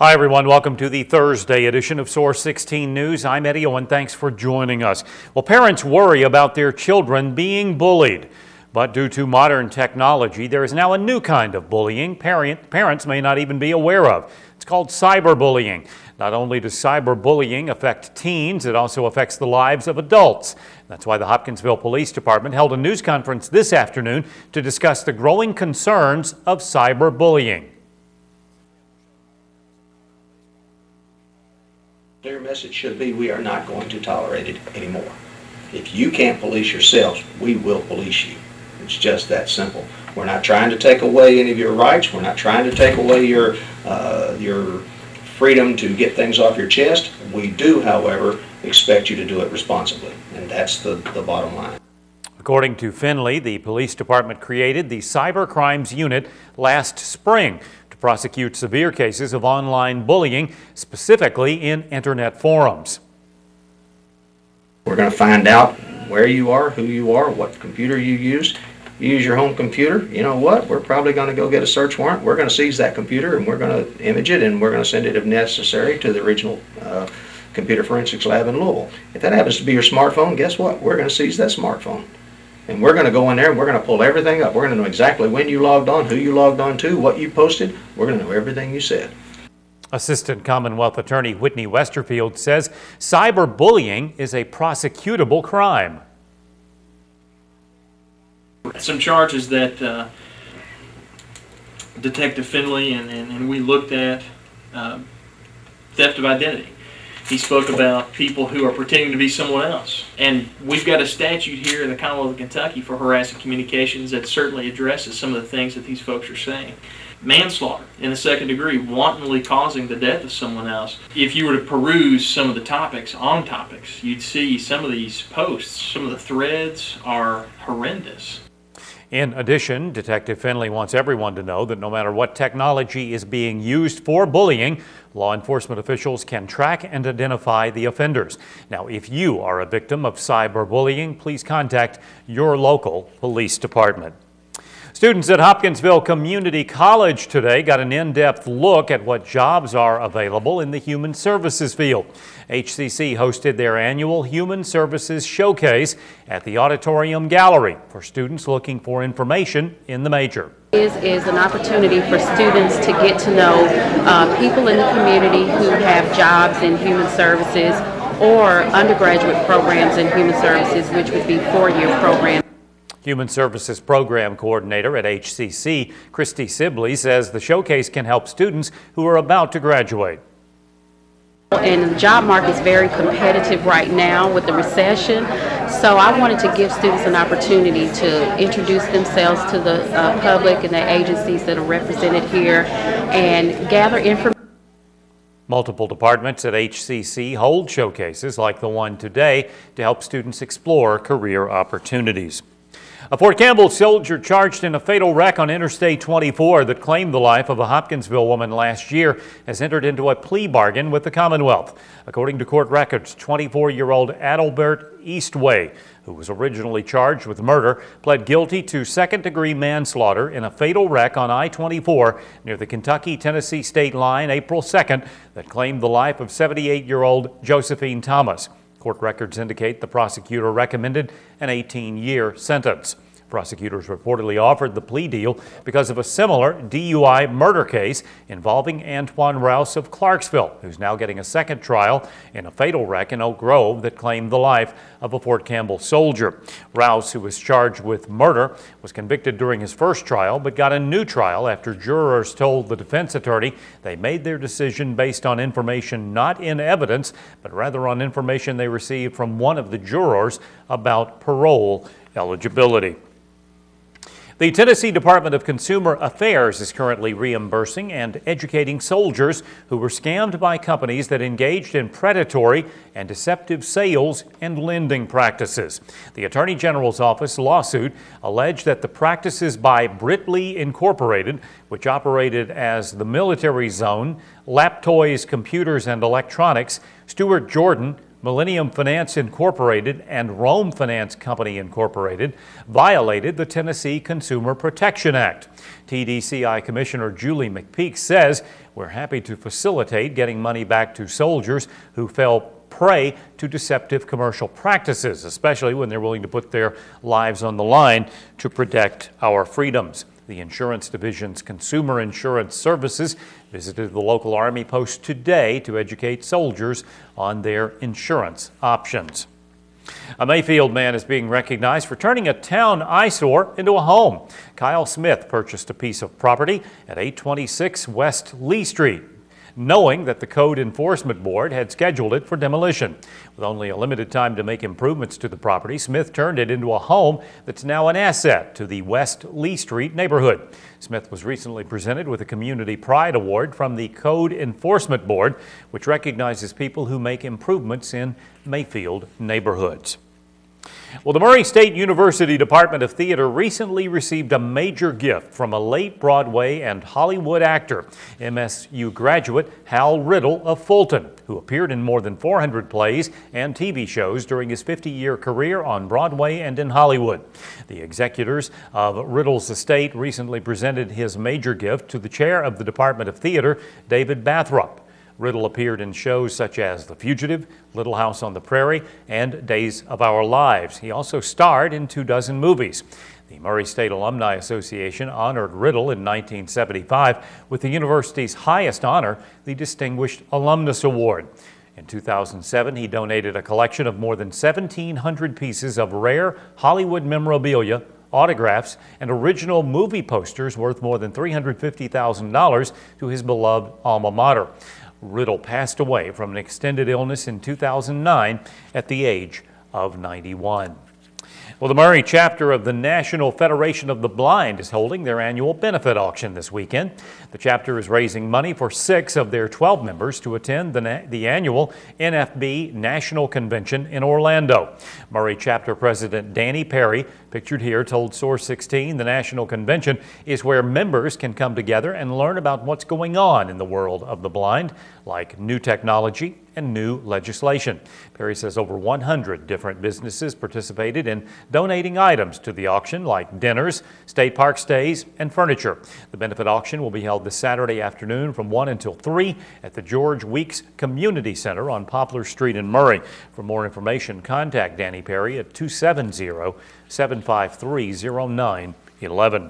Hi everyone, welcome to the Thursday edition of Source 16 News. I'm Eddie Owen, thanks for joining us. Well, parents worry about their children being bullied, but due to modern technology, there is now a new kind of bullying parents may not even be aware of. It's called cyberbullying. Not only does cyberbullying affect teens, it also affects the lives of adults. That's why the Hopkinsville Police Department held a news conference this afternoon to discuss the growing concerns of cyberbullying. Their message should be, we are not going to tolerate it anymore. If you can't police yourselves, we will police you. It's just that simple. We're not trying to take away any of your rights. We're not trying to take away your freedom to get things off your chest. We do, however, expect you to do it responsibly, and that's the bottom line. According to Finley, the police department created the Cyber Crimes Unit last spring to prosecute severe cases of online bullying, specifically in internet forums. We're going to find out where you are, who you are, what computer you use. You use your home computer, you know what? We're probably going to go get a search warrant. We're going to seize that computer and we're going to image it and we're going to send it, if necessary, to the regional computer forensics lab in Louisville. If that happens to be your smartphone, guess what? We're going to seize that smartphone. And we're going to go in there and we're going to pull everything up. We're going to know exactly when you logged on, who you logged on to, what you posted. We're going to know everything you said. Assistant Commonwealth Attorney Whitney Westerfield says cyberbullying is a prosecutable crime. Some charges that Detective Finley and we looked at, theft of identity. He spoke about people who are pretending to be someone else. And we've got a statute here in the Commonwealth of Kentucky for harassing communications that certainly addresses some of the things that these folks are saying. Manslaughter in the second degree, wantonly causing the death of someone else. If you were to peruse some of the topics, you'd see some of these posts, some of the threads are horrendous. In addition, Detective Finley wants everyone to know that no matter what technology is being used for bullying, law enforcement officials can track and identify the offenders. Now, if you are a victim of cyberbullying, please contact your local police department. Students at Hopkinsville Community College today got an in-depth look at what jobs are available in the human services field. HCC hosted their annual Human Services Showcase at the Auditorium Gallery for students looking for information in the major. Is an opportunity for students to get to know people in the community who have jobs in human services or undergraduate programs in human services, which would be four-year programs. Human Services Program Coordinator at HCC, Christy Sibley, says the showcase can help students who are about to graduate. And the job market is very competitive right now with the recession, so I wanted to give students an opportunity to introduce themselves to the public and the agencies that are represented here and gather information. Multiple departments at HCC hold showcases like the one today to help students explore career opportunities. A Fort Campbell soldier charged in a fatal wreck on Interstate 24 that claimed the life of a Hopkinsville woman last year has entered into a plea bargain with the Commonwealth. According to court records, 24-year-old Adelbert Eastway, who was originally charged with murder, pled guilty to second-degree manslaughter in a fatal wreck on I-24 near the Kentucky-Tennessee state line April 2nd that claimed the life of 78-year-old Josephine Thomas. Court records indicate the prosecutor recommended an 18-year sentence. Prosecutors reportedly offered the plea deal because of a similar DUI murder case involving Antoine Rouse of Clarksville, who's now getting a second trial in a fatal wreck in Oak Grove that claimed the life of a Fort Campbell soldier. Rouse, who was charged with murder, was convicted during his first trial but got a new trial after jurors told the defense attorney they made their decision based on information not in evidence, but rather on information they received from one of the jurors about parole eligibility. The Tennessee Department of Consumer Affairs is currently reimbursing and educating soldiers who were scammed by companies that engaged in predatory and deceptive sales and lending practices. The Attorney General's office lawsuit alleged that the practices by Britley Incorporated, which operated as the Military Zone, Lap Toys Computers and Electronics, Stuart Jordan, Millennium Finance Incorporated and Rome Finance Company Incorporated violated the Tennessee Consumer Protection Act. TDCI Commissioner Julie McPeak says, "We're happy to facilitate getting money back to soldiers who fell prey to deceptive commercial practices, especially when they're willing to put their lives on the line to protect our freedoms." The Insurance Division's Consumer Insurance Services visited the local Army post today to educate soldiers on their insurance options. A Mayfield man is being recognized for turning a town eyesore into a home. Kyle Smith purchased a piece of property at 826 West Lee Street, knowing that the Code Enforcement Board had scheduled it for demolition. With only a limited time to make improvements to the property, Smith turned it into a home that's now an asset to the West Lee Street neighborhood. Smith was recently presented with a Community Pride Award from the Code Enforcement Board, which recognizes people who make improvements in Mayfield neighborhoods. Well, the Murray State University Department of Theater recently received a major gift from a late Broadway and Hollywood actor, MSU graduate Hal Riddle of Fulton, who appeared in more than 400 plays and TV shows during his 50-year career on Broadway and in Hollywood. The executors of Riddle's estate recently presented his major gift to the chair of the Department of Theater, David Bathrop. Riddle appeared in shows such as The Fugitive, Little House on the Prairie, and Days of Our Lives. He also starred in 24 movies. The Murray State Alumni Association honored Riddle in 1975 with the university's highest honor, the Distinguished Alumnus Award. In 2007, he donated a collection of more than 1,700 pieces of rare Hollywood memorabilia, autographs, and original movie posters worth more than $350,000 to his beloved alma mater. Riddle passed away from an extended illness in 2009 at the age of 91. Well, the Murray chapter of the National Federation of the Blind is holding their annual benefit auction this weekend. The chapter is raising money for 6 of their 12 members to attend the annual NFB National Convention in Orlando. Murray chapter president Danny Perry, pictured here, told Source16 the National Convention is where members can come together and learn about what's going on in the world of the blind, like new technology and new legislation. Perry says over 100 different businesses participated in donating items to the auction, like dinners, state park stays, and furniture. The benefit auction will be held this Saturday afternoon from 1 until 3 at the George Weeks Community Center on Poplar Street in Murray. For more information, contact Danny Perry at 270-753-0911.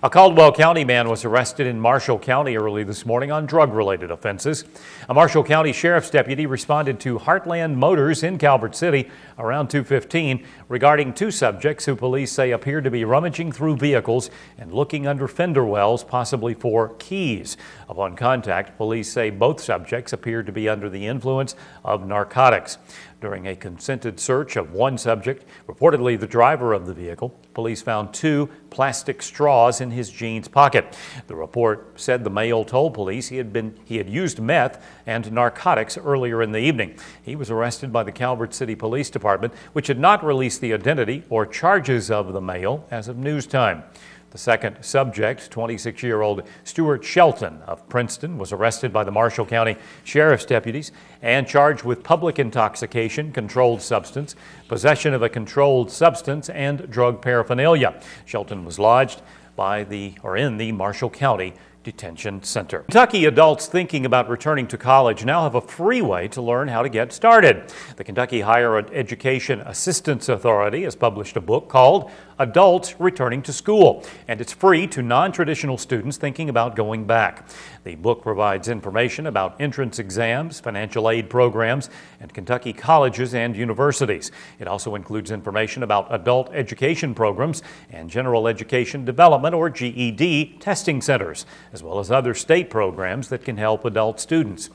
A Caldwell County man was arrested in Marshall County early this morning on drug-related offenses. A Marshall County Sheriff's deputy responded to Heartland Motors in Calvert City around 2:15 regarding 2 subjects who police say appeared to be rummaging through vehicles and looking under fender wells, possibly for keys. Upon contact, police say both subjects appeared to be under the influence of narcotics. During a consented search of one subject, reportedly the driver of the vehicle, police found 2 plastic straws in his jeans pocket. The report said the male told police he had used meth and narcotics earlier in the evening. He was arrested by the Calvert City Police Department, which had not released the identity or charges of the male as of news time. The second subject, 26-year-old Stuart Shelton of Princeton, was arrested by the Marshall County Sheriff's deputies and charged with public intoxication, controlled substance, possession of a controlled substance, and drug paraphernalia. Shelton was lodged in the Marshall County Detention Center. Kentucky adults thinking about returning to college now have a free way to learn how to get started. The Kentucky Higher Education Assistance Authority has published a book called Adults Returning to School, and it's free to non-traditional students thinking about going back. The book provides information about entrance exams, financial aid programs, and Kentucky colleges and universities. It also includes information about adult education programs and general education development, or GED, testing centers, as well as other state programs that can help adult students.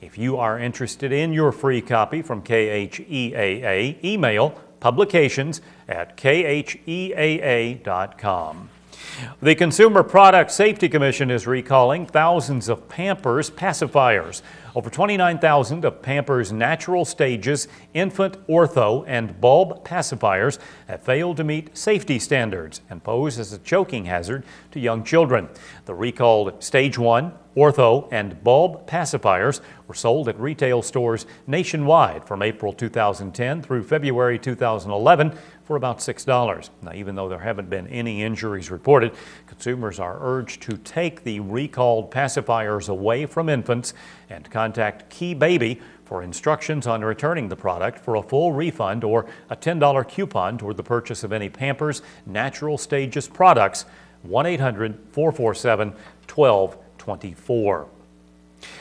If you are interested in your free copy from KHEAA, email publications@kheaa.com. The Consumer Product Safety Commission is recalling thousands of Pampers pacifiers. Over 29,000 of Pampers Natural Stages, Infant Ortho, and Bulb pacifiers have failed to meet safety standards and pose as a choking hazard to young children. The recalled Stage 1, ortho, and bulb pacifiers were sold at retail stores nationwide from April 2010 through February 2011 for about $6. Now, even though there haven't been any injuries reported, consumers are urged to take the recalled pacifiers away from infants and contact Key Baby for instructions on returning the product for a full refund or a $10 coupon toward the purchase of any Pampers Natural Stages products. 1-800-447-1224.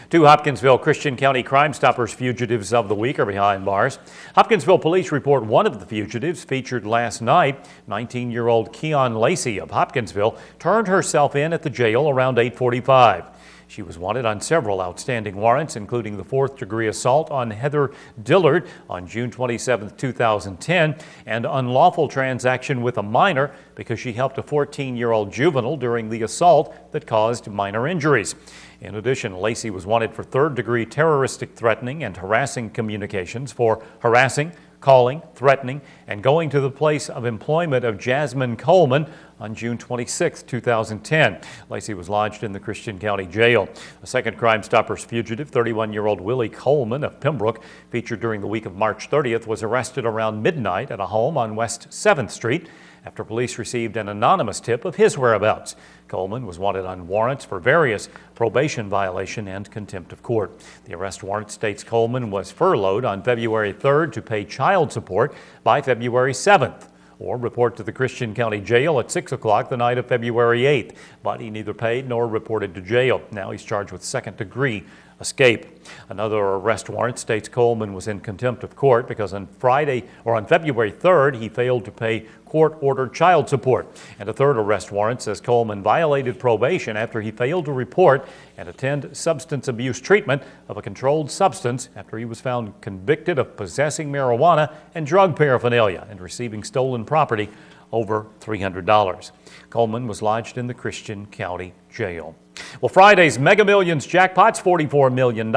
Two Hopkinsville Christian County Crime Stoppers fugitives of the week are behind bars. Hopkinsville police report one of the fugitives featured last night. 19-year-old Keon Lacey of Hopkinsville turned herself in at the jail around 8:45. She was wanted on several outstanding warrants, including the 4th-degree assault on Heather Dillard on June 27, 2010, and unlawful transaction with a minor because she helped a 14-year-old juvenile during the assault that caused minor injuries. In addition, Lacey was wanted for 3rd-degree terroristic threatening and harassing communications for harassing, calling, threatening, and going to the place of employment of Jasmine Coleman on June 26, 2010. Lacey was lodged in the Christian County Jail. A second Crime Stoppers fugitive, 31-year-old Willie Coleman of Pembroke, featured during the week of March 30th, was arrested around midnight at a home on West 7th Street after police received an anonymous tip of his whereabouts. Coleman was wanted on warrants for various probation violation and contempt of court. The arrest warrant states Coleman was furloughed on February 3rd to pay child support by February 7th. Or report to the Christian County Jail at 6 o'clock the night of February 8th. But he neither paid nor reported to jail. Now he's charged with second-degree escape. Another arrest warrant states Coleman was in contempt of court because on February 3rd, he failed to pay court-ordered child support. And a third arrest warrant says Coleman violated probation after he failed to report and attend substance abuse treatment of a controlled substance after he was found convicted of possessing marijuana and drug paraphernalia and receiving stolen property over $300. Coleman was lodged in the Christian County Jail. Well, Friday's Mega Millions jackpot's $44 million.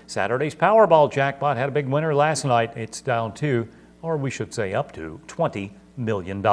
Saturday's Powerball jackpot had a big winner last night. It's down to, or we should say up to, $20 million.